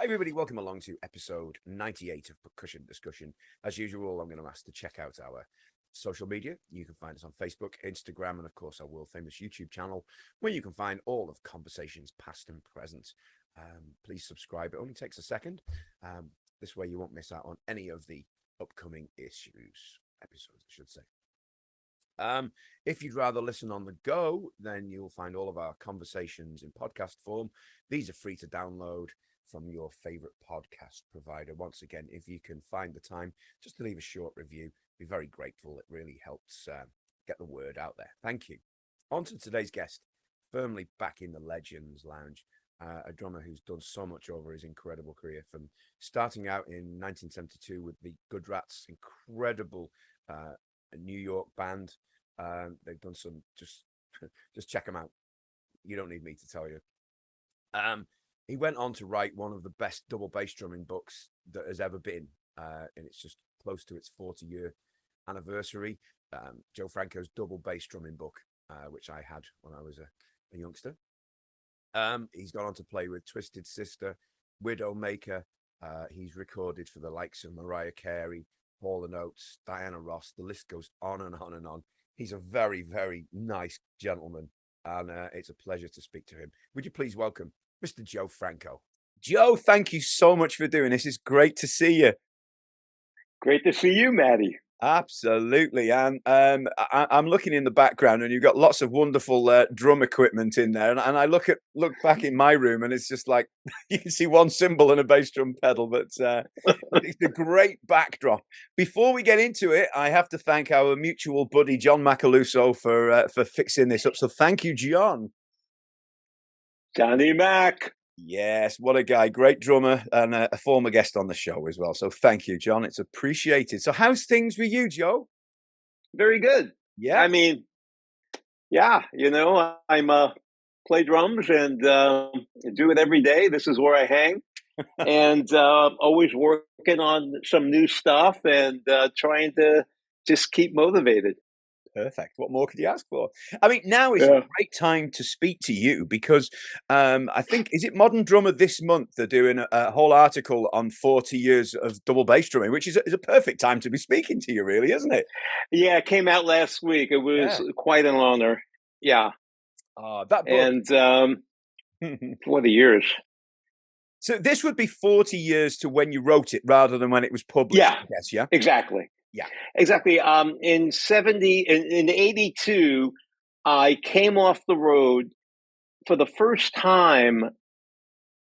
everybody, welcome along to episode 98 of Percussion Discussion. As usual, I'm going to ask to check out our social media. You can find us on Facebook, Instagram, and of course our world famous YouTube channel, where you can find all of conversations past and present. Please subscribe. It only takes a second. This way you won't miss out on any of the upcoming episodes, I should say. If you'd rather listen on the go, then you'll find all of our conversations in podcast form. These are free to download from your favorite podcast provider. Once again, if you can find the time just to leave a short review, be very grateful. It really helps get the word out there. Thank you. On to today's guest, firmly back in the Legends Lounge, a drummer who's done so much over his incredible career, from starting out in 1972 with the Good Rats, incredible New York band. They've done some, just check them out. You don't need me to tell you. He went on to write one of the best double bass drumming books that has ever been, and it's just close to its 40-year anniversary. Joe Franco's double bass drumming book, which I had when I was a youngster. He's gone on to play with Twisted Sister, Widowmaker. He's recorded for the likes of Mariah Carey, Hall & Oates, Diana Ross. The list goes on and on and on. He's a very, very nice gentleman, and it's a pleasure to speak to him. Would you please welcome Mr. Joe Franco? Joe, thank you so much for doing this. It's great to see you. Great to see you, Maddie. Absolutely. And I'm looking in the background, and you've got lots of wonderful drum equipment in there. And I look back in my room, and it's just like you can see one cymbal and a bass drum pedal, but it's a great backdrop. Before we get into it, I have to thank our mutual buddy John Macaluso for fixing this up. So thank you, John. Johnny Mac. Yes, what a guy. Great drummer and a former guest on the show as well. So thank you, John. It's appreciated. So how's things with you, Joe? Very good. Yeah. I mean, yeah, I'm play drums and do it every day. This is where I hang. And always working on some new stuff and trying to just keep motivated. Perfect. What more could you ask for? I mean, now is a great time to speak to you because I think, is it Modern Drummer this month? They're doing a whole article on 40 years of double bass drumming, which is a perfect time to be speaking to you, really, isn't it? Yeah, it came out last week. It was quite an honor. Yeah. That book. And 40 years. So this would be 40 years to when you wrote it rather than when it was published, yeah, I guess, yeah? Exactly. Yeah, exactly. In 82, I came off the road for the first time.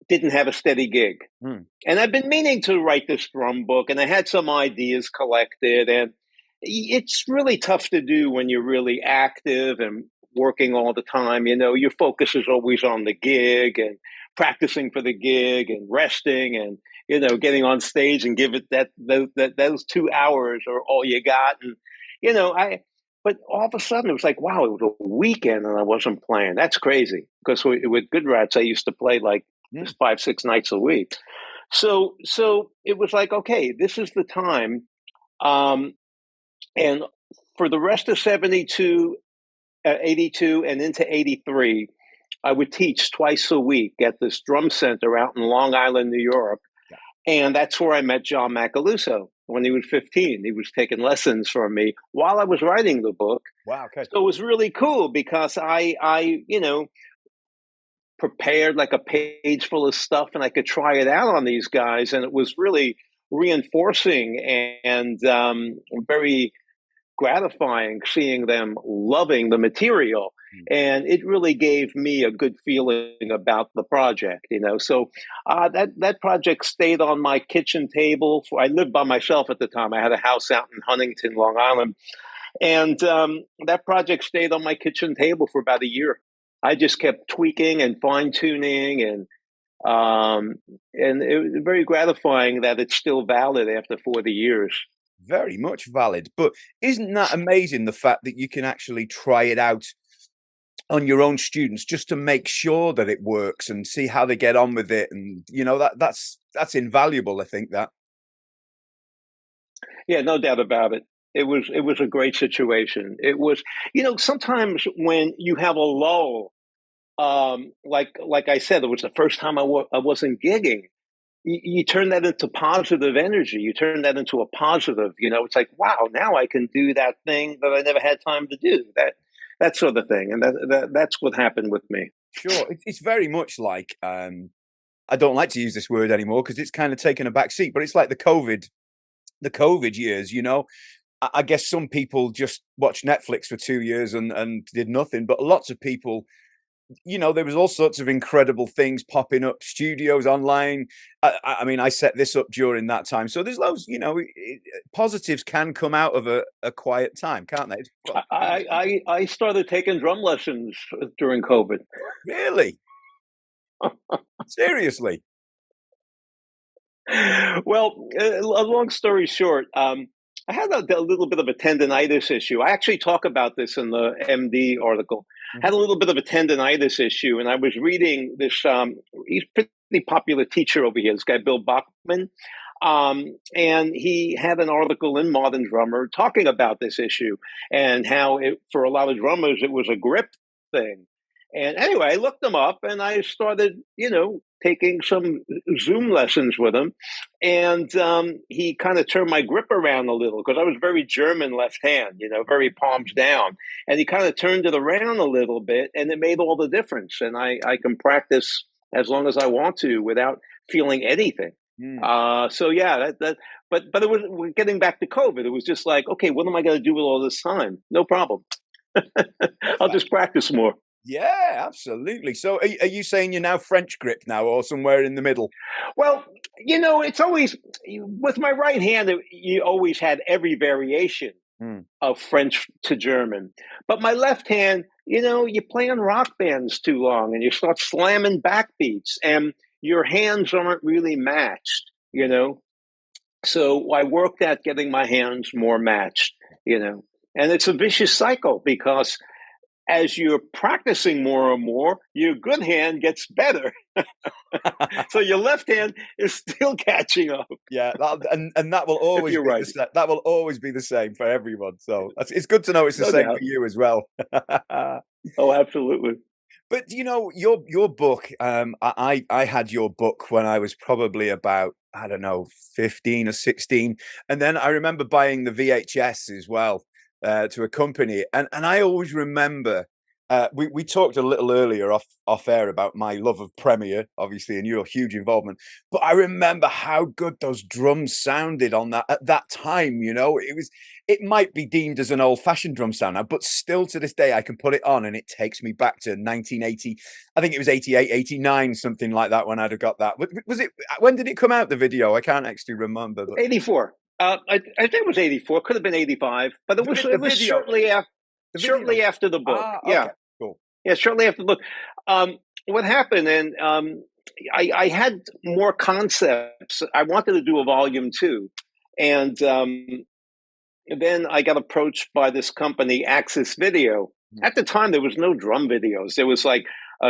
Didn't have a steady gig, and I've been meaning to write this drum book, and I had some ideas collected, and it's really tough to do when you're really active and working all the time. Your focus is always on the gig and practicing for the gig and resting and getting on stage and give it those 2 hours are all you got. And but all of a sudden it was like, wow, it was a weekend and I wasn't playing. That's crazy, because with Good Rats I used to play like 5-6 nights a week. So it was like, okay, this is the time. And for the rest of 82 and into 83, I would teach twice a week at this drum center out in Long Island, New York. Yeah. And that's where I met John Macaluso when he was 15. He was taking lessons from me while I was writing the book. Wow. Okay. So it was really cool because I prepared like a page full of stuff and I could try it out on these guys. And it was really reinforcing and very gratifying seeing them loving the material. And it really gave me a good feeling about the project, So that project stayed on my kitchen table. I lived by myself at the time. I had a house out in Huntington, Long Island. And that project stayed on my kitchen table for about a year. I just kept tweaking and fine-tuning, and it was very gratifying that it's still valid after 40 years. Very much valid. But isn't that amazing, the fact that you can actually try it out on your own students just to make sure that it works and see how they get on with it? And that's invaluable, I think. That yeah, no doubt about it. It was a great situation. It was, sometimes when you have a lull, like I said, it was the first time I wasn't gigging. you turn that into positive energy. You turn that into a positive. It's like, wow, now I can do that thing that I never had time to do. That sort of thing, and that's what happened with me. Sure, it's very much like I don't like to use this word anymore because it's kind of taken a back seat, but it's like the COVID years. I guess some people just watched Netflix for 2 years and did nothing, but lots of people, there was all sorts of incredible things popping up, studios online. I mean, I set this up during that time. So there's loads, positives can come out of a quiet time, can't they? I started taking drum lessons during COVID. Really? Seriously? Well, a long story short, I had a little bit of a tendonitis issue. I actually talk about this in the MD article. Had a little bit of a tendonitis issue, and I was reading this. He's a pretty popular teacher over here, this guy Bill Bachman, and he had an article in Modern Drummer talking about this issue and how for a lot of drummers it was a grip thing. And anyway, I looked him up and I started, taking some Zoom lessons with him. And he kind of turned my grip around a little because I was very German left hand, very palms down. And he kind of turned it around a little bit and it made all the difference. And I can practice as long as I want to without feeling anything. So yeah, but it was getting back to COVID. It was just like, okay, what am I going to do with all this time? No problem. I'll just practice more. Yeah, absolutely. So are you saying you're now French grip now or somewhere in the middle? Well, it's always with my right hand, you always had every variation of French to German. But my left hand, you play on rock bands too long and you start slamming backbeats and your hands aren't really matched, So I worked at getting my hands more matched, and it's a vicious cycle because as you're practicing more and more, your good hand gets better. So your left hand is still catching up. Yeah, and that will always be right. that will always be the same for everyone. So it's good to know it's the same for you as well. Oh, absolutely. But your book. I had your book when I was probably about, I don't know, 15 or 16, and then I remember buying the VHS as well to accompany it. And I always remember we talked a little earlier off air about my love of Premiere, obviously, and your huge involvement. But I remember how good those drums sounded on that at that time. It might be deemed as an old-fashioned drum sound now, but still to this day, I can put it on and it takes me back to 1980. I think it was 88, 89, something like that when I'd have got that. Was it? When did it come out, the video? I can't actually remember. But 84. I think it was 84. Could have been 85, but it was shortly after the book. Okay, yeah, cool. Yeah, shortly after the book. What happened, and I had more concepts. I wanted to do a volume 2, and then I got approached by this company, Axis Video. At the time, there was no drum videos. There was like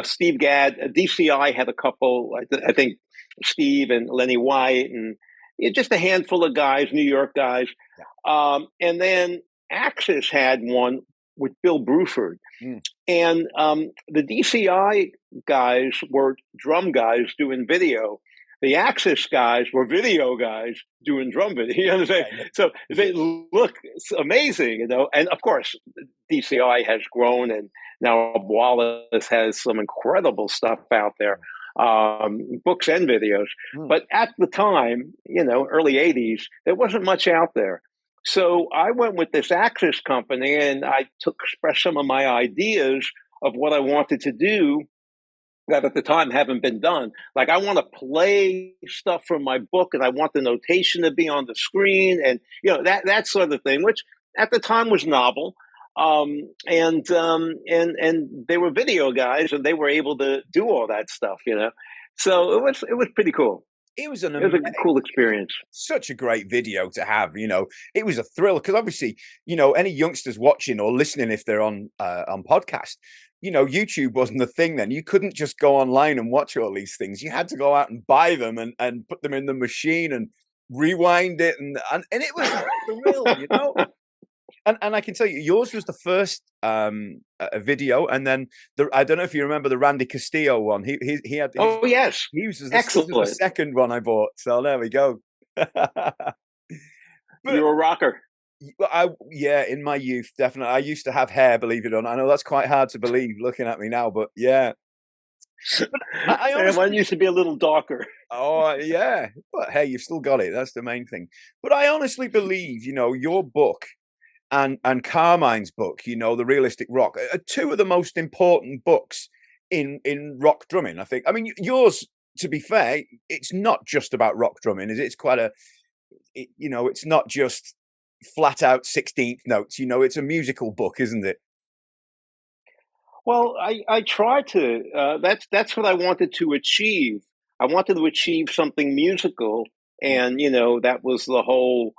Steve Gadd, DCI had a couple. I think Steve and Lenny White, and just a handful of guys, New York guys. And then Axis had one with Bill Bruford. And the DCI guys were drum guys doing video. The Axis guys were video guys doing drum video. You understand? So they look amazing, And of course, DCI has grown, and now Wallace has some incredible stuff out there, books and videos. But at the time, early 80s, there wasn't much out there. So I went with this Axis company, and I expressed some of my ideas of what I wanted to do that at the time haven't been done. Like, I want to play stuff from my book, and I want the notation to be on the screen, and that sort of thing, which at the time was novel. And they were video guys, and they were able to do all that stuff. So it was pretty cool. It was a cool experience. Such a great video to have. It was a thrill because obviously, any youngsters watching or listening, if they're on podcast, YouTube wasn't the thing then. You couldn't just go online and watch all these things. You had to go out and buy them and put them in the machine and rewind it, and it was a thrill, And I can tell you, yours was the first a video, and then I don't know if you remember the Randy Castillo one. He had Oh yes, this was the excellent. second one I bought. So there we go. But You're a rocker. yeah, in my youth, definitely. I used to have hair, believe it or not. I know that's quite hard to believe looking at me now, but yeah. But I And honestly, mine used to be a little darker. oh yeah, but hey, you've still got it. That's the main thing. But I honestly believe, your book and Carmine's book, the realistic rock, are two of the most important books in rock drumming. I think. I mean, yours, to be fair, it's not just about rock drumming, is it? It's quite it's not just flat out 16th notes. It's a musical book, isn't it? Well, I try to. That's what I wanted to achieve. I wanted to achieve something musical, and that was the whole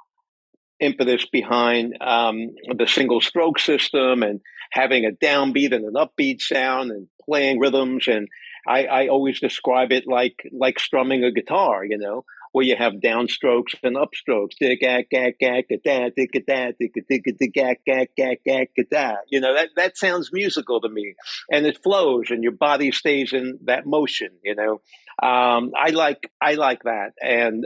impetus behind the single stroke system and having a downbeat and an upbeat sound and playing rhythms. And I always describe it like strumming a guitar, where you have downstrokes and upstrokes. That sounds musical to me, and it flows, and your body stays in that motion. I like that, and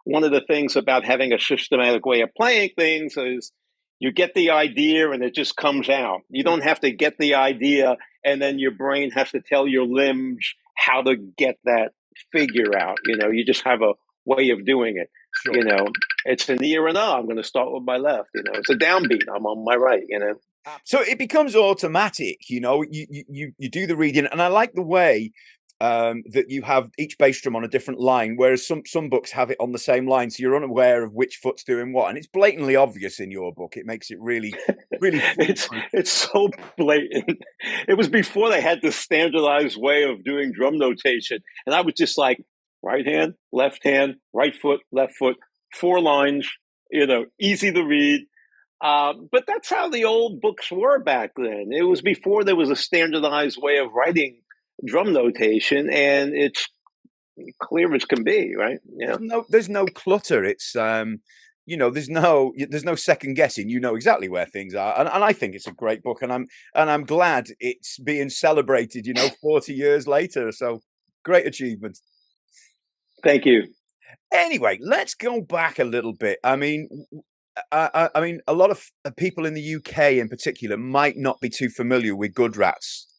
one of the things about having a systematic way of playing things is you get the idea and it just comes out. You don't have to get the idea and then your brain has to tell your limbs how to get that figure out. You just have a way of doing it. Sure. It's an ear and I'm going to start with my left. It's a downbeat. I'm on my right. So it becomes automatic. You do the reading, and I like the way that you have each bass drum on a different line, whereas some books have it on the same line, so you're unaware of which foot's doing what, and it's blatantly obvious in your book. It makes it really, really. It's so blatant. It was before they had this standardized way of doing drum notation, and I was just like, right hand, right foot, left foot, 4 lines. Easy to read. But that's how the old books were back then. It was before there was a standardized way of writing drum notation, and it's clear as can be, right? Yeah. There's no clutter. It's there's no second guessing. You know exactly where things are, and I think it's a great book, and I'm glad it's being celebrated. 40 years later. So great achievement. Thank you. Anyway, let's go back a little bit. I mean, a lot of people in the UK, in particular, might not be too familiar with Good Rats.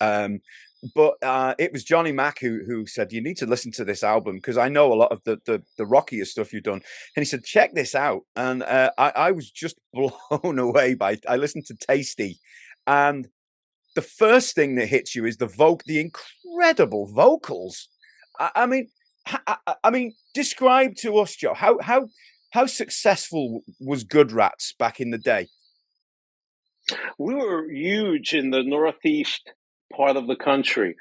But it was Johnny Mack who said, you need to listen to this album, because I know a lot of the rockier stuff you've done. And he said, check this out. And I was just blown away I listened to Tasty. And the first thing that hits you is the incredible vocals. I mean, describe to us, Joe, how successful was Good Rats back in the day? We were huge in the Northeast part of the country,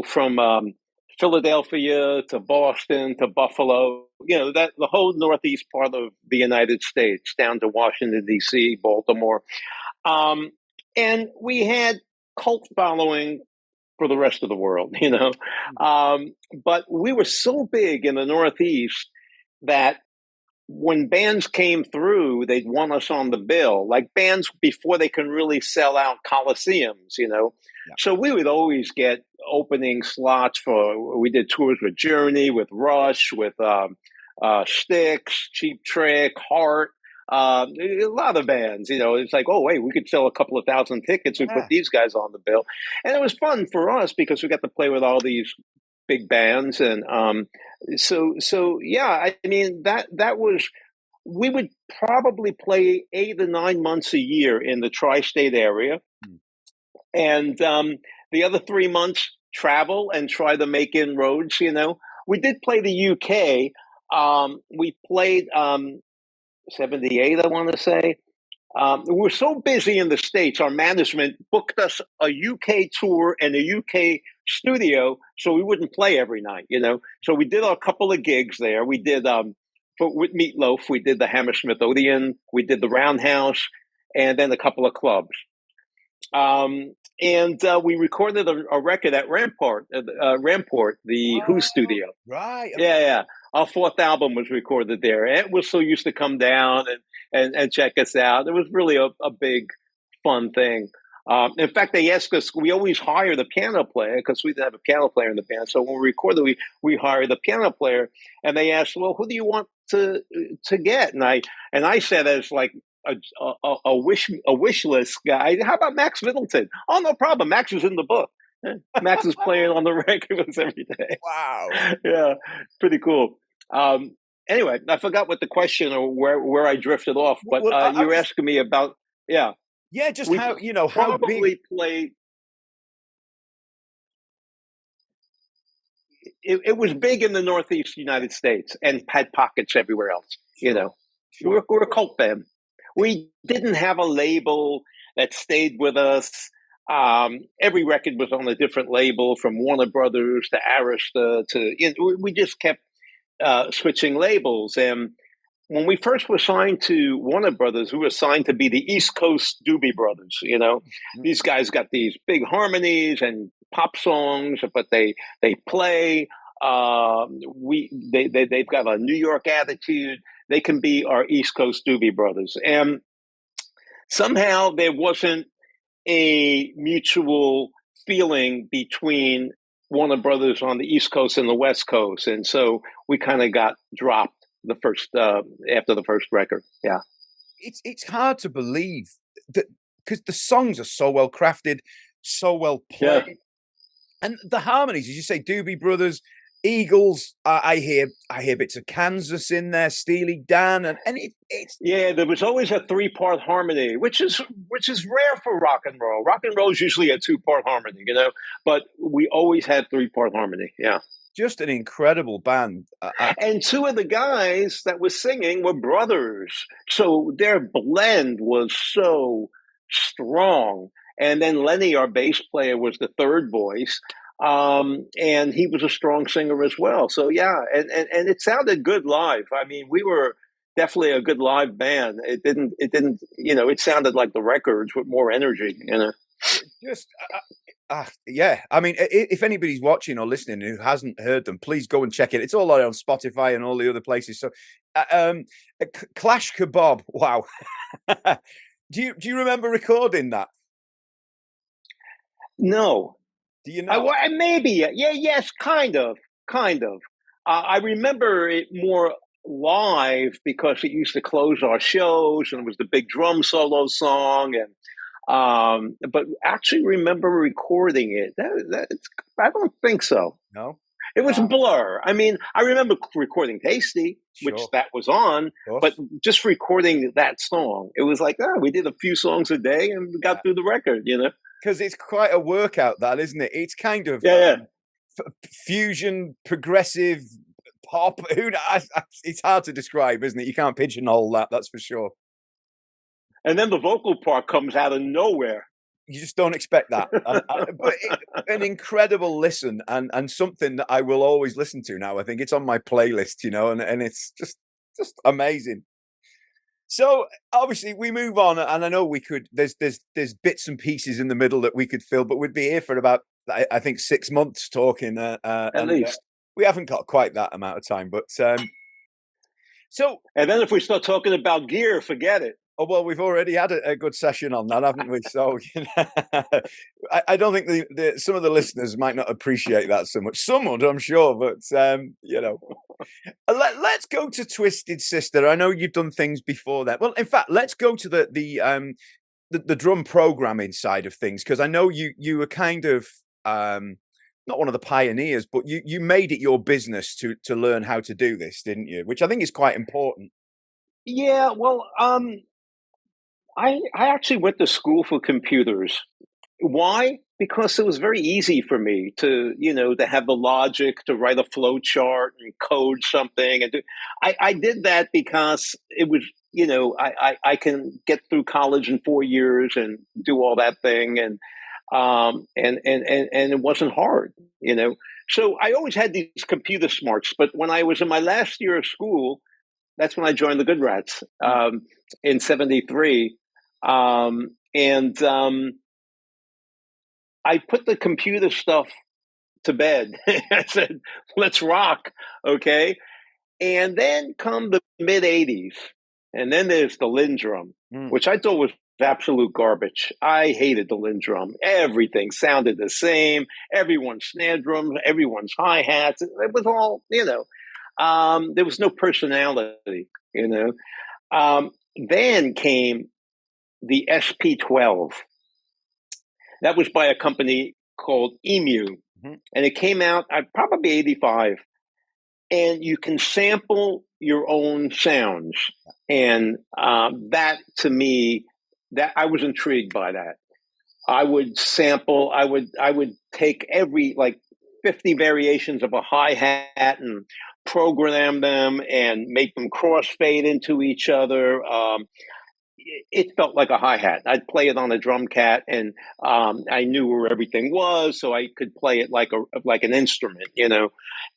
from Philadelphia to Boston to Buffalo, that the whole Northeast part of the United States down to Washington, D.C., Baltimore. And we had cult following for the rest of the world, but we were so big in the Northeast that when bands came through, they'd want us on the bill, like bands before they can really sell out coliseums, Yeah. So we would always get opening slots we did tours with Journey, with Rush, with Styx, Cheap Trick, Heart, a lot of bands. It's like, oh, wait, we could sell a couple of thousand tickets. We put these guys on the bill. And it was fun for us because we got to play with all these big bands. And so yeah, I mean, that was, we would probably play 8 to 9 months a year in the tri-state area. And the other 3 months travel and try to make inroads. We did play the UK. We played 78, I want to say. We were so busy in the States, our management booked us a UK tour and a UK studio, so we wouldn't play every night, So we did a couple of gigs there. We did, with Meatloaf, we did the Hammersmith Odeon, we did the Roundhouse, and then a couple of clubs. And we recorded a record at Rampart, the Who studio. Right. Yeah. Our 4th album was recorded there. Ed Whistle used to come down, and and check us out. It was really a big fun thing. In fact, they asked us. We always hire the piano player because we didn't have a piano player in the band. So when we recorded, we hired the piano player, and they asked, "Well, who do you want to get?" And I said, as like a wish list guy, how about Max Middleton? Oh, no problem. Max is in the book. Max is playing on the records every day. Wow. Yeah, pretty cool. Anyway, I forgot what the question or where I drifted off, but Well, you were asking me about, yeah. yeah, just We how, how big. probably played. It was big in the Northeast United States and had pockets everywhere else. Sure. We're a cult band. We didn't have a label that stayed with us. Every record was on a different label, from Warner Brothers to Arista to. We just kept switching labels. And when we first were signed to Warner Brothers, we were signed to be the East Coast Doobie Brothers. These guys got these big harmonies and pop songs, but they play. They've got a New York attitude. They can be our East Coast Doobie Brothers, and somehow there wasn't a mutual feeling between Warner Brothers on the East Coast and the West Coast, and so we kind of got dropped the first after the first record. Yeah, it's hard to believe that, because the songs are so well crafted, so well played, yeah. and the harmonies, as you say, Doobie Brothers, Eagles. I hear bits of Kansas in there, Steely Dan, and it's Yeah, there was always a three-part harmony, which is rare for rock and roll. Rock and roll is usually a two-part harmony, but we always had three-part harmony. Yeah. just an incredible band. And two of the guys that were singing were brothers. So their blend was so strong. And then Lenny, our bass player, was the third voice. And he was a strong singer as well. So yeah, and it sounded good live. I mean, we were definitely a good live band. It sounded like the records with more energy. Just yeah, I mean, if anybody's watching or listening who hasn't heard them, please go and check it. It's all on Spotify and all the other places. So Clash Kebab, wow. do you remember recording that? No. Do you know? Maybe. Yeah. Yes. Kind of. I remember it more live because it used to close our shows, and it was the big drum solo song. But actually, remember recording it. I don't think so. No. It was a blur. I mean, I remember recording Tasty, Sure. which that was on, but just recording that song, it was like, we did a few songs a day and we got through the record, Because it's quite a workout, that, isn't it? It's kind of fusion, progressive pop. It's hard to describe, isn't it? You can't pigeonhole that, that's for sure. And then the vocal part comes out of nowhere. You just don't expect that. But an incredible listen, and something that I will always listen to now. I think it's on my playlist, and it's just amazing. So obviously we move on, and I know we could. There's bits and pieces in the middle that we could fill, but we'd be here for about, I think, 6 months talking. At least we haven't got quite that amount of time, but so. And then if we start talking about gear, forget it. Oh, well, we've already had a good session on that, haven't we? So I don't think some of the listeners might not appreciate that so much. Some would, I'm sure, but let's go to Twisted Sister. I know you've done things before that. Well, in fact, let's go to the drum programming side of things, because I know you were kind of not one of the pioneers, but you made it your business to learn how to do this, didn't you? Which I think is quite important. Yeah, well, I actually went to school for computers. Why? Because it was very easy for me to have the logic to write a flow chart and code something. And I did that because it was, I can get through college in 4 years and do all that thing. And it wasn't hard. So I always had these computer smarts. But when I was in my last year of school, that's when I joined the Good Rats in '73. I put the computer stuff to bed. I said, let's rock. Okay. And then come the mid '80s. And then there's the Lindrum, which I thought was absolute garbage. I hated the Lindrum. Everything sounded the same. Everyone's snare drums, everyone's hi-hats. It was all, there was no personality, Then came the SP12. That was by a company called Emu. And it came out probably 85. And you can sample your own sounds. And that, to me, that I was intrigued by that. I would sample, I would take every 50 variations of a hi-hat and program them and make them crossfade into each other. It felt like a hi-hat. I'd play it on a drum cat, and I knew where everything was, so I could play it like an instrument,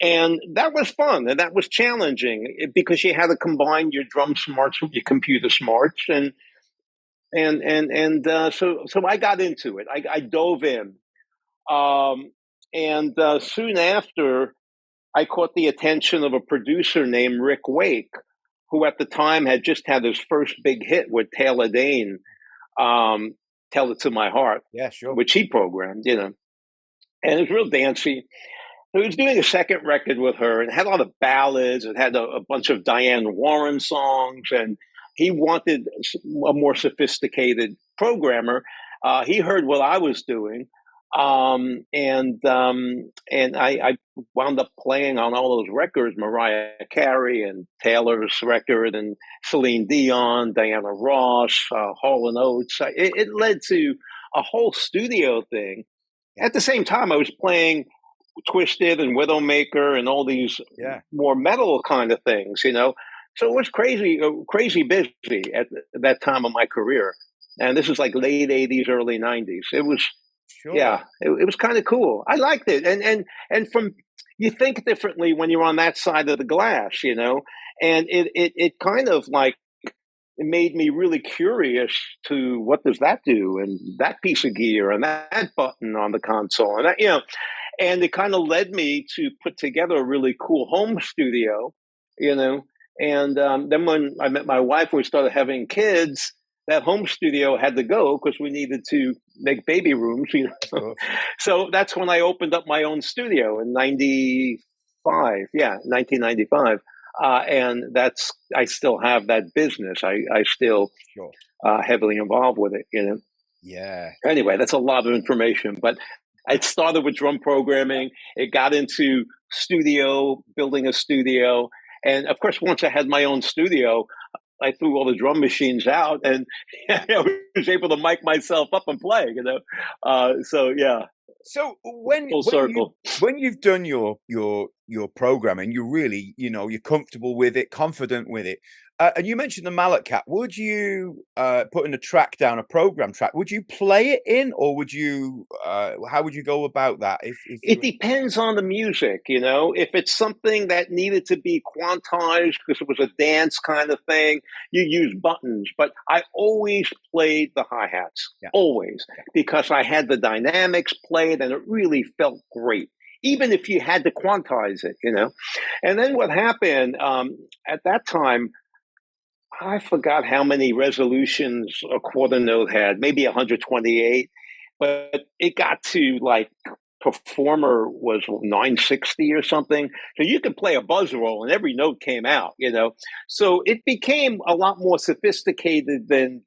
And that was fun, and that was challenging because you had to combine your drum smarts with your computer smarts, so I got into it. I dove in, and soon after, I caught the attention of a producer named Rick Wake, who at the time had just had his first big hit with Taylor Dane, Tell It to My Heart, yeah, sure, which he programmed, and it was real dancey. He was doing a second record with her and had a lot of ballads. It had a bunch of Diane Warren songs, and he wanted a more sophisticated programmer. He heard what I was doing, and I wound up playing on all those records, Mariah Carey and Taylor's record, and Celine Dion, Diana Ross, Hall and Oates. It led to a whole studio thing. At the same time, I was playing Twisted and Widowmaker and all these more metal kind of things, So it was crazy busy at that time of my career. And this is like late 80s, early 90s. It was, it was kind of cool. I liked it. And you think differently when you're on that side of the glass, and it kind of it made me really curious to what does that do, and that piece of gear and that button on the console, and that, and it kind of led me to put together a really cool home studio, and then when I met my wife, we started having kids. That home studio had to go because we needed to make baby rooms, So that's when I opened up my own studio in 1995. And I still have that business. I still heavily involved with it, Yeah. Anyway, that's a lot of information, but it started with drum programming. It got into building a studio. And of course, once I had my own studio, I threw all the drum machines out and I was able to mic myself up and play, So yeah. So when you've done your programming, you really, you're comfortable with it, confident with it. And you mentioned the mallet cat. Would you put in a track down, a program track? Would you play it in, or would you? How would you go about that? It depends on the music, If it's something that needed to be quantized because it was a dance kind of thing, you use buttons. But I always played the hi-hats, always, because I had the dynamics played, and it really felt great. Even if you had to quantize it, And then what happened at that time, I forgot how many resolutions a quarter note had, maybe 128, but it got to Performer was 960 or something. So you could play a buzz roll and every note came out, So it became a lot more sophisticated than,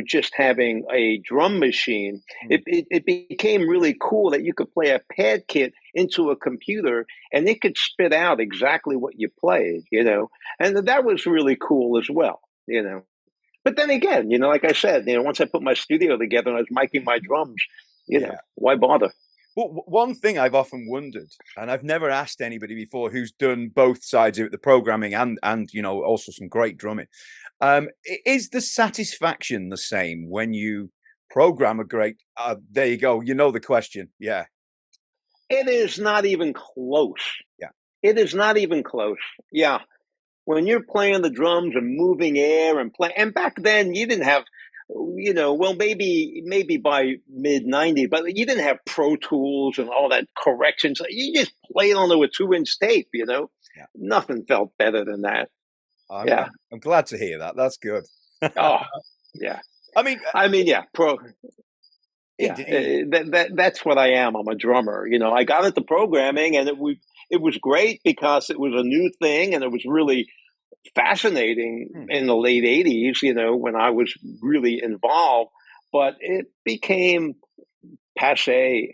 just having a drum machine. It became really cool that you could play a pad kit into a computer and it could spit out exactly what you played, and that was really cool as well, But then again, like I said, once I put my studio together and I was miking my drums, why bother? Well, one thing I've often wondered, and I've never asked anybody before who's done both sides of it, the programming and also some great drumming, is the satisfaction the same when you program a great? There you go. The question. Yeah. It is not even close. Yeah. It is not even close. Yeah. When you're playing the drums and moving air and back then you didn't have, well, maybe by mid 90s, but you didn't have Pro Tools and all that corrections. You just played on a 2-inch tape, Nothing felt better than that. Yeah. I'm glad to hear that. That's good. Oh, yeah. I mean, Yeah. Yeah, indeed. that's what I am. I'm a drummer. I got into programming, and it was great because it was a new thing, and it was really fascinating in the late '80s. When I was really involved, but it became passe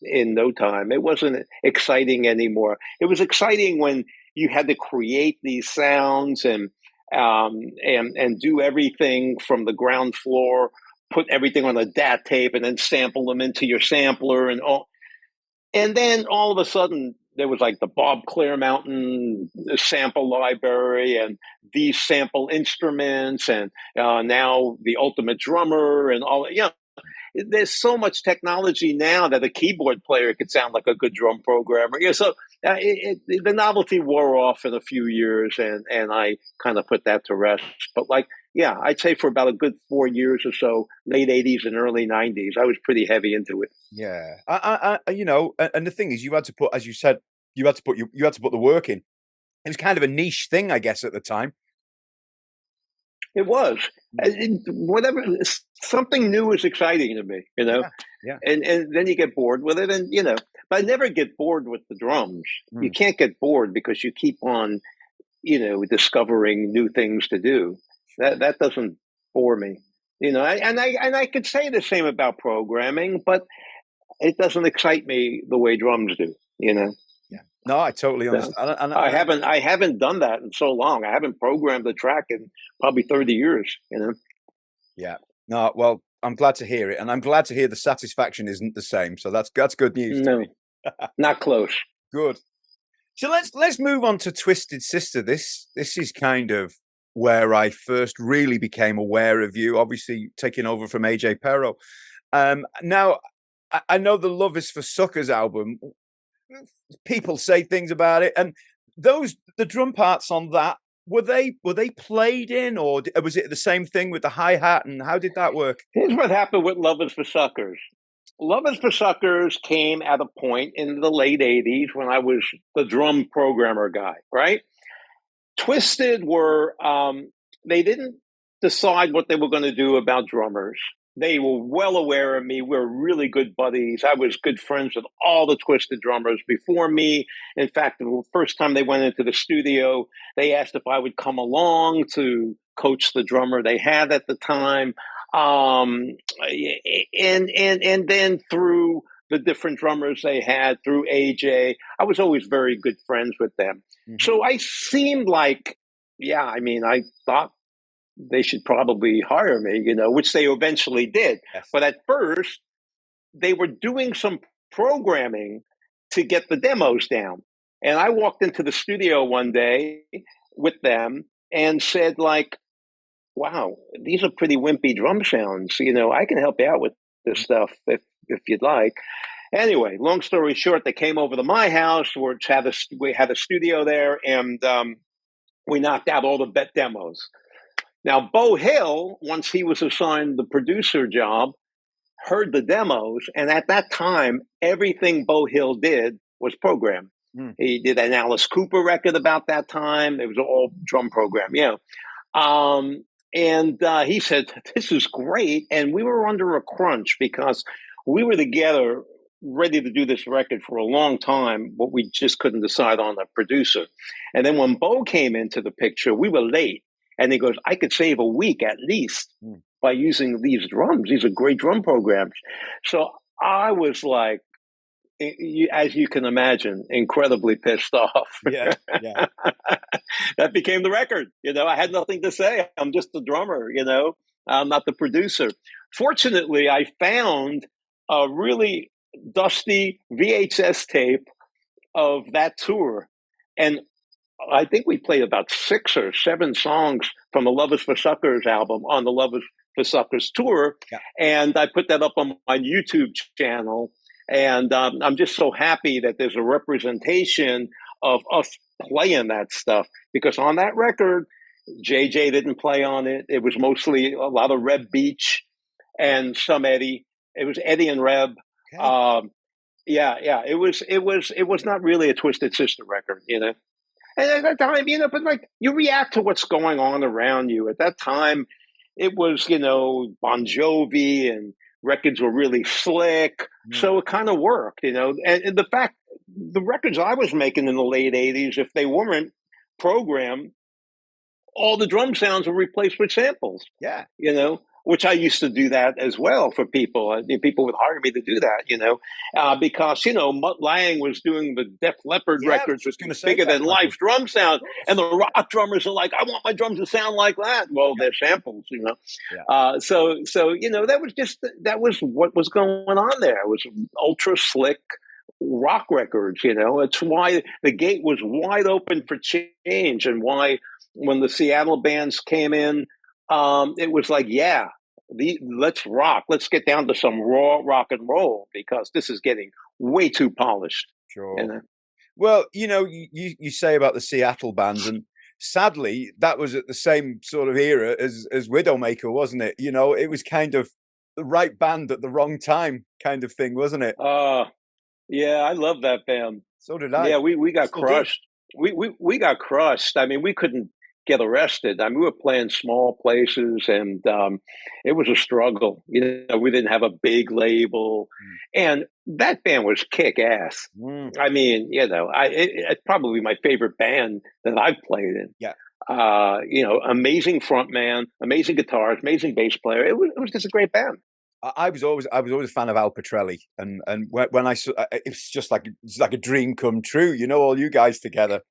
in no time. It wasn't exciting anymore. It was exciting when you had to create these sounds and do everything from the ground floor, put everything on a DAT tape, and then sample them into your sampler and all. And then all of a sudden, there was like the Bob Clearmountain sample library and these sample instruments, and now the Ultimate Drummer and all. There's so much technology now that a keyboard player could sound like a good drum programmer. So the novelty wore off in a few years, and I kind of put that to rest. But I'd say for about a good 4 years or so, late '80s and early '90s, I was pretty heavy into it. Yeah, and the thing is, you had to put, as you said, you had to put the work in. It was kind of a niche thing, I guess, at the time. It was. Whatever, something new is exciting to me, Yeah. And then you get bored with it, but I never get bored with the drums. You can't get bored because you keep on, discovering new things to do. That doesn't bore me, I could say the same about programming, but it doesn't excite me the way drums do, Yeah. No, I totally understand. I haven't done that in so long. I haven't programmed the track in probably 30 years, Yeah. No, well, I'm glad to hear it, and I'm glad to hear the satisfaction isn't the same. So that's good news to No, me. not close. Good. So let's move on to Twisted Sister. This is kind of where I first really became aware of you, obviously taking over from AJ Pero. Now I know the Love Is for Suckers album. People say things about it, and the drum parts on that, were they played in, or was it the same thing with the hi-hat, and how did that work? Here's what happened with Love Is for Suckers. Love Is for Suckers came at a point in the late '80s when I was the drum programmer guy, right? Twisted they didn't decide what they were going to do about drummers. They were well aware of me. We were really good buddies. I was good friends with all the Twisted drummers before me. In fact, the first time they went into the studio, they asked if I would come along to coach the drummer they had at the time. And then through the different drummers they had, through AJ, I was always very good friends with them. So I seemed like, I thought they should probably hire me, which they eventually did. Yes. But at first, they were doing some programming to get the demos down. And I walked into the studio one day with them and said, wow, these are pretty wimpy drum sounds. I can help you out with this stuff if you'd like. Anyway, long story short, they came over to my house, we had a studio there, and we knocked out all the bet demos. Now, Bo Hill, once he was assigned the producer job, heard the demos, and at that time, everything Bo Hill did was programmed. He did an Alice Cooper record about that time. It was all drum program, and he said, this is great. And we were under a crunch because we were together ready to do this record for a long time, but we just couldn't decide on a producer. And then when Bo came into the picture, we were late. And he goes, I could save a week at least by using these drums. These are great drum programs. So I was like, as you can imagine, incredibly pissed off. Yeah. That became the record. I had nothing to say. I'm just the drummer, I'm not the producer. Fortunately, I found a really dusty VHS tape of that tour. And I think we played about 6 or 7 songs from the Love Is for Suckers album on the Love Is for Suckers tour. Yeah. And I put that up on my YouTube channel. And I'm just so happy that there's a representation of us playing that stuff, because on that record, JJ didn't play on it. It was mostly a lot of Reb Beach and some Eddie. It was Eddie and Reb. Okay. It was not really a Twisted Sister record, And at that time, but like you react to what's going on around you. At that time, it was, Bon Jovi and records were really slick. Mm. So it kind of worked, and the fact the records I was making in the late 80s, if they weren't programmed, all the drum sounds were replaced with samples, Yeah. Which I used to do that as well for people. People would hire me to do that, because, Mutt Lange was doing the Def Leppard Yeah, I was records with just going to say bigger Def than Leppard. life drum sound. Of And the course. rock drummers are like, I want my drums to sound like that. Well, they're samples, Yeah. So, that was what was going on there. It was ultra slick rock records, It's why the gate was wide open for change, and why when the Seattle bands came in, it was like, yeah, let's rock. Let's get down to some raw rock and roll, because this is getting way too polished. Sure. Well, you say about the Seattle bands, and sadly, that was at the same sort of era as Widowmaker, wasn't it? It was kind of the right band at the wrong time kind of thing, wasn't it? Yeah, I love that band. So did I. Yeah, we got Still do. crushed. We got crushed. I mean, we couldn't get arrested. I mean, we were playing small places, and it was a struggle. We didn't have a big label, Mm. and that band was kick ass. Mm. I mean, it's probably my favorite band that I've played in. Yeah. Amazing front man, amazing guitars, amazing bass player. It was just a great band. I was always a fan of Al Petrelli, and when I saw, it's just like a dream come true. All you guys together.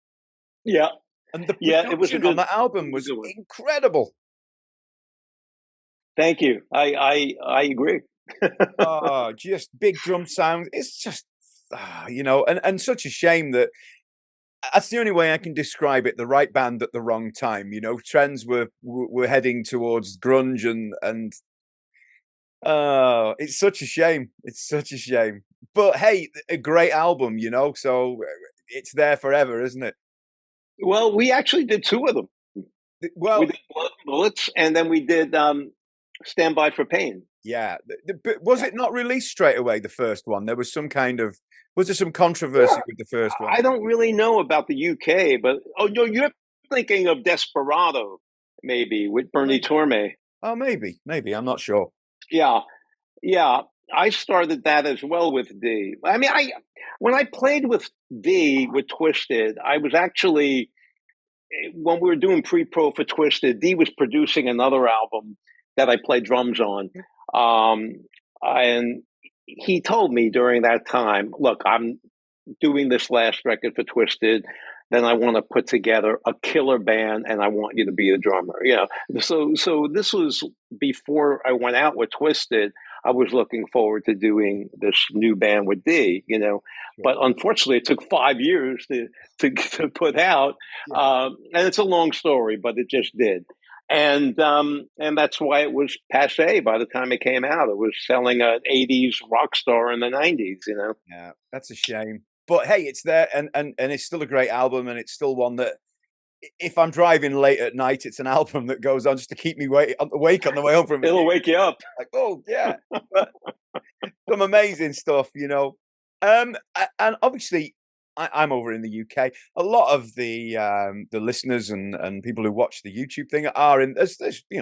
Yeah, And the it was a production good on that album was incredible. Thank you. I agree. Oh, just big drum sound. It's just, and such a shame that that's the only way I can describe it. The right band at the wrong time. Trends were heading towards grunge, and it's such a shame. It's such a shame. But hey, a great album, so it's there forever, isn't it? Well, we actually did two of them. Well, we did Blood and Bullets, and then we did Stand By for Pain. Yeah. But was it not released straight away, the first one? Was there some controversy with the first one? I don't really know about the UK, but no, you're thinking of Desperado, maybe, with Bernie Torme. Oh, maybe. I'm not sure. Yeah. I started that as well with D. I mean, when I played with D with Twisted, I was actually, when we were doing pre-pro for Twisted, D was producing another album that I played drums on. And he told me during that time, look, I'm doing this last record for Twisted, then I want to put together a killer band, and I want you to be a drummer. So this was before I went out with Twisted. I was looking forward to doing this new band with D. But unfortunately, it took 5 years to put out, and it's a long story, but it just did. And that's why it was passé by the time it came out. It was selling an '80s rock star in the '90s. Yeah, that's a shame. But hey, it's there, and it's still a great album, and it's still one that, if I'm driving late at night, it's an album that goes on just to keep me awake on the way home from it. It'll wake you up. Like, oh yeah, some amazing stuff, And obviously, I'm over in the UK. A lot of the listeners and people who watch the YouTube thing are in,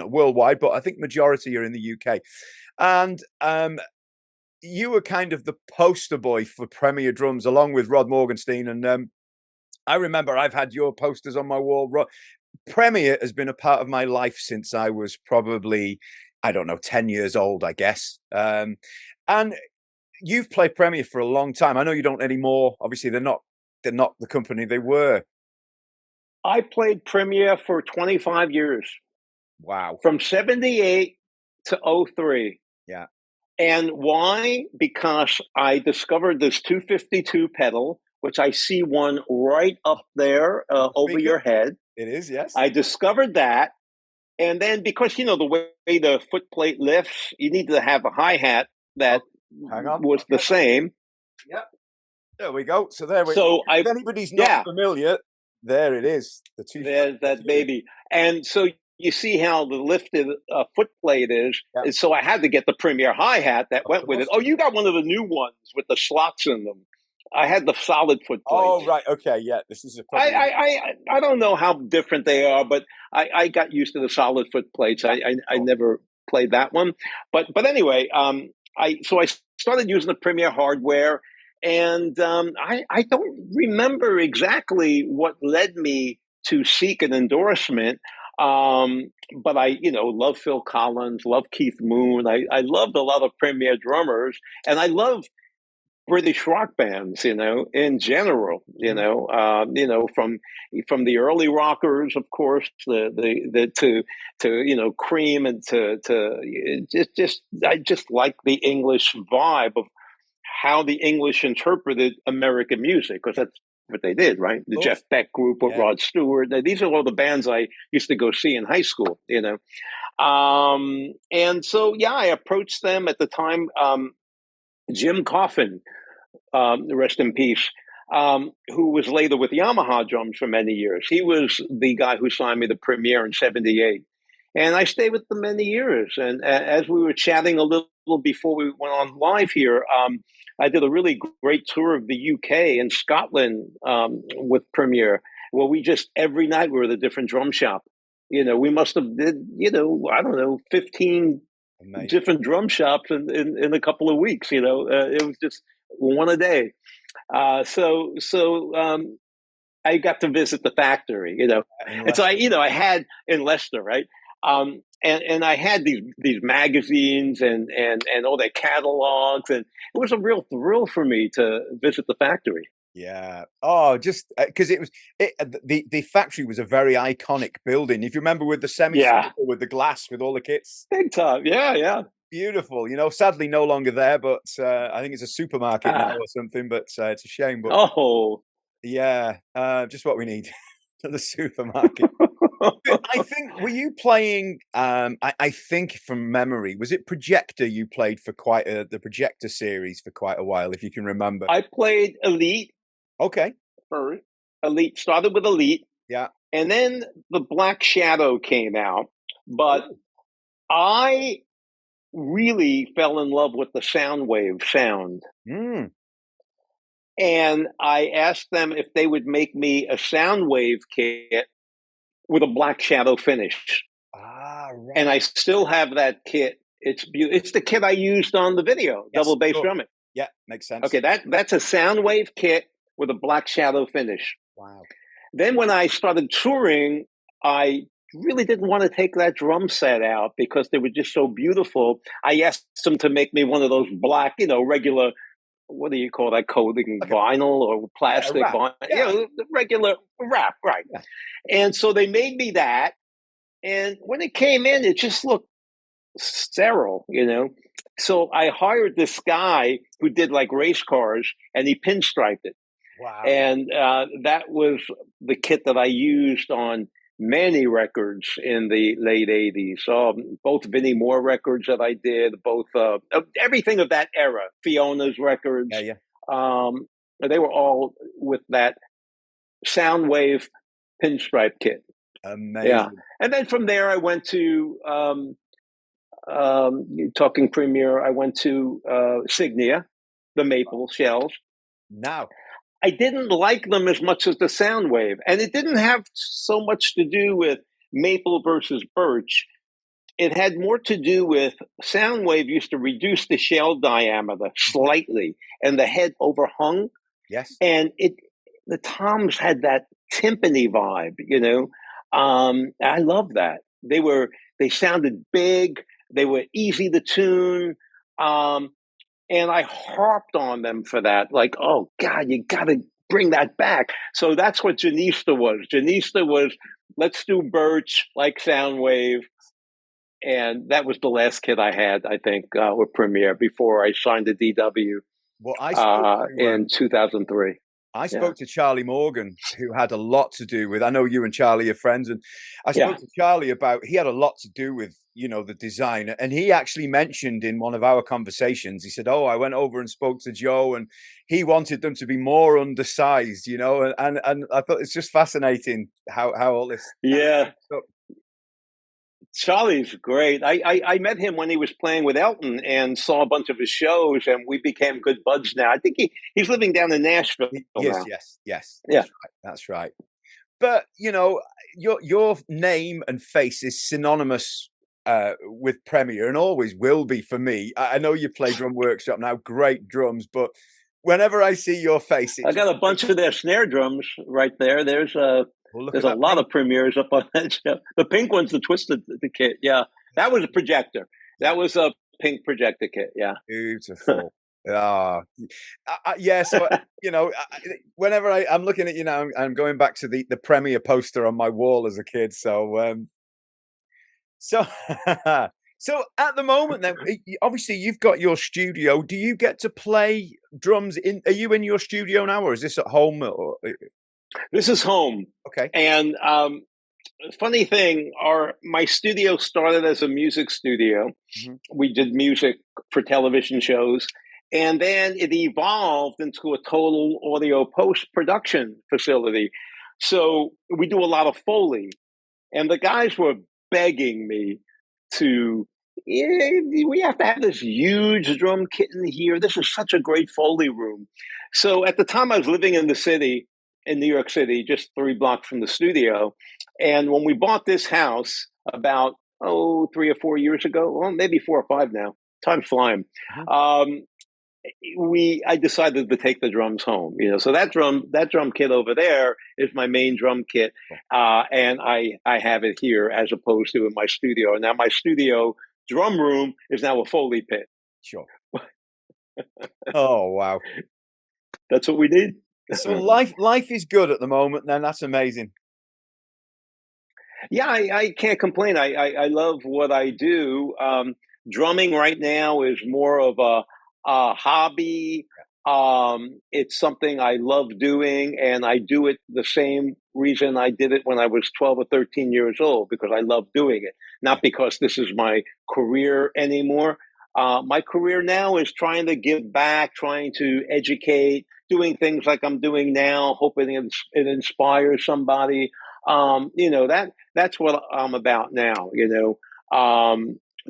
worldwide, but I think majority are in the UK. And you were kind of the poster boy for Premier drums, along with Rod Morgenstein. And I remember I've had your posters on my wall. Premier has been a part of my life since I was probably, I don't know, 10 years old, I guess. And you've played Premier for a long time. I know you don't anymore. Obviously, they're not the company they were. I played Premier for 25 years. Wow. From 78 to 03. Yeah. And why? Because I discovered this 252 pedal, which I see one right up there over your head. It is, yes. I discovered that. And then because, the way the foot plate lifts, you need to have a hi-hat that was the same. Yep. There we go. So there we go. If anybody's not familiar, there it is. There's that baby. And so you see how the lifted foot plate is. And so I had to get the Premier hi-hat that went with it. Oh, you got one of the new ones with the slots in them. I had the solid foot plates. Oh, right. Okay. Yeah. This is I, probably. I don't know how different they are, but I got used to the solid foot plates. I never played that one, but anyway, I started using the Premiere hardware, and I don't remember exactly what led me to seek an endorsement. But I, love Phil Collins, love Keith Moon. I loved a lot of Premiere drummers, and I love British rock bands, in general, from the early rockers, of course, the to Cream, and to just I just like the English vibe of how the English interpreted American music, because that's what they did, right? The Jeff Beck group with Rod Stewart. These are all the bands I used to go see in high school, and so I approached them at the time. Jim Coffin, rest in peace, who was later with Yamaha drums for many years. He was the guy who signed me the Premiere in '78. And I stayed with them many years. And as we were chatting a little before we went on live here, I did a really great tour of the UK and Scotland with Premiere, where we just, every night we were at a different drum shop. We must have did, I don't know, 15 Amazing. Different drum shops in a couple of weeks. It was just one a day. So I got to visit the factory, and so I had in Leicester, right? And I had these magazines and all their catalogs, and it was a real thrill for me to visit the factory. Yeah. Oh, just because the factory was a very iconic building. If you remember, with the semicircle, with the glass, with all the kits. Big time. Yeah. Beautiful. Sadly no longer there, but I think it's a supermarket now or something. But it's a shame. But yeah, just what we need. The supermarket. I think, were you playing? I think from memory, was it Projector? You played for the Projector series for quite a while, if you can remember. I played Elite. Okay. Elite, started with Elite. Yeah. And then the Black Shadow came out, but I really fell in love with the Soundwave sound. And I asked them if they would make me a Soundwave kit with a Black Shadow finish. Right. And I still have that kit. It's the kit I used on the video, double bass drumming. Yeah, makes sense. Okay, that's a Soundwave kit with a Black Shadow finish. Wow. Then when I started touring, I really didn't want to take that drum set out because they were just so beautiful. I asked them to make me one of those black, regular, what do you call that coating, vinyl or plastic vinyl? The regular wrap, right. Yeah. And so they made me that. And when it came in, it just looked sterile, So I hired this guy who did like race cars, and he pinstriped it. Wow. And that was the kit that I used on many records in the late 80s. Both Vinnie Moore records that I did, both everything of that era, Fiona's records. Yeah. They were all with that Soundwave pinstripe kit. Amazing. Yeah. And then from there, I went to, talking Premiere, I went to Signia, the maple shells. Now, I didn't like them as much as the Soundwave. And it didn't have so much to do with maple versus birch. It had more to do with Soundwave used to reduce the shell diameter slightly, and the head overhung. Yes. And the toms had that timpani vibe, I love that. They sounded big. They were easy to tune. And I harped on them for that. Like, oh God, you got to bring that back. So that's what Janista was. Janista was, let's do birch like Soundwave. And that was the last kit I had, I think, with Premiere before I signed the DW. Well, I spoke in 2003. I spoke to Charlie Morgan, who had a lot to do with, I know you and Charlie are friends, and I spoke to Charlie about, he had a lot to do with, the design. And he actually mentioned in one of our conversations, he said, I went over and spoke to Joe, and he wanted them to be more undersized, and I thought it's just fascinating how all this. Yeah. Charlie's great. I met him when he was playing with Elton and saw a bunch of his shows, and we became good buds now. I think he's living down in Nashville Yes, now. yes. Yeah. That's right. But your name and face is synonymous with Premier, and always will be for me. I know you play Drum Workshop now, great drums, but whenever I see your face, I got a bunch of their snare drums right there. There's a lot of Premiers up on that shelf. The pink one's the Twisted the kit. Yeah, that was a projector. That was a pink projector kit. Yeah, beautiful. Yeah. So whenever I'm looking at you now, I'm going back to the Premier poster on my wall as a kid. So so so at the moment, then obviously you've got your studio. Do you get to play drums in? Are you in your studio now, or is this at home? Or... This is home. Okay. And funny thing, my studio started as a music studio. Mm-hmm. We did music for television shows, and then it evolved into a total audio post-production facility. So we do a lot of Foley, and the guys were begging me to, we have to have this huge drum kit in here. This is such a great Foley room. So at the time I was living in the city, in New York City, just 3 blocks from the studio. And when we bought this house about, 3 or 4 years ago, well, maybe 4 or 5 now, time's flying. Mm-hmm. I decided to take the drums home, so that drum kit over there is my main drum kit. And I have it here as opposed to in my studio. And now my studio drum room is now a Foley pit. Sure. Oh, wow. That's what we did. So life is good at the moment, then. That's amazing. Yeah, I can't complain. I love what I do. Drumming right now is more of a hobby. It's something I love doing, and I do it the same reason I did it when I was 12 or 13 years old, because I love doing it, not because this is my career anymore. My career now is trying to give back, trying to educate, doing things like I'm doing now, hoping it inspires somebody. That's what I'm about now.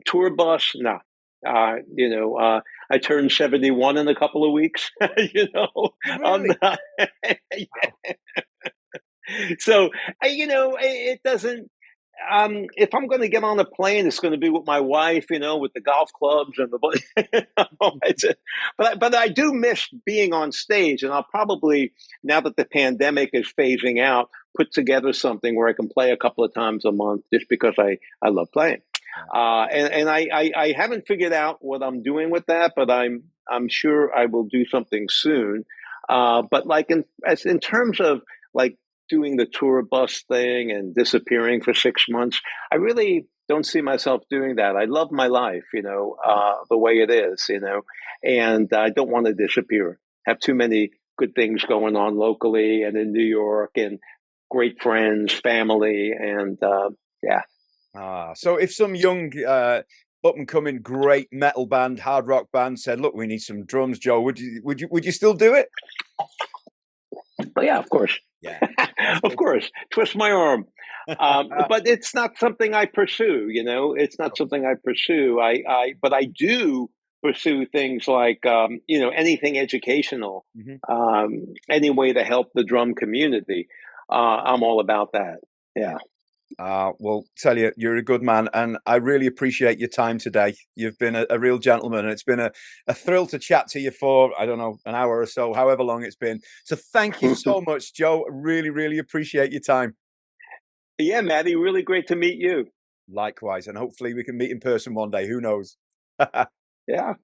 Tour bus, no. I turned 71 in a couple of weeks. Really? I'm not. So it doesn't. If I'm going to get on a plane, it's going to be with my wife, with the golf clubs and the. But I do miss being on stage, and I'll probably, now that the pandemic is phasing out, put together something where I can play a couple of times a month, just because I love playing. And I haven't figured out what I'm doing with that, but I'm sure I will do something soon. But like in terms of like doing the tour bus thing and disappearing for 6 months, I really don't see myself doing that. I love my life, the way it is, and I don't want to disappear. Have too many good things going on locally and in New York, and great friends, family, and yeah. So if some young up and coming great metal band, hard rock band said, "Look, we need some drums, Joe," would you still do it? Oh, yeah, of course. Yeah, of course. Twist my arm. But it's not something I pursue. It's not something I pursue. But I do pursue things like anything educational, mm-hmm. Any way to help the drum community. I'm all about that. Yeah. Well, tell you, you're a good man, and I really appreciate your time today. You've been a real gentleman, and it's been a thrill to chat to you for, I don't know, an hour or so, however long it's been. So thank you so much, Joe. Really, really appreciate your time. Yeah, Maddie, really great to meet you. Likewise, and hopefully we can meet in person one day. Who knows? Yeah.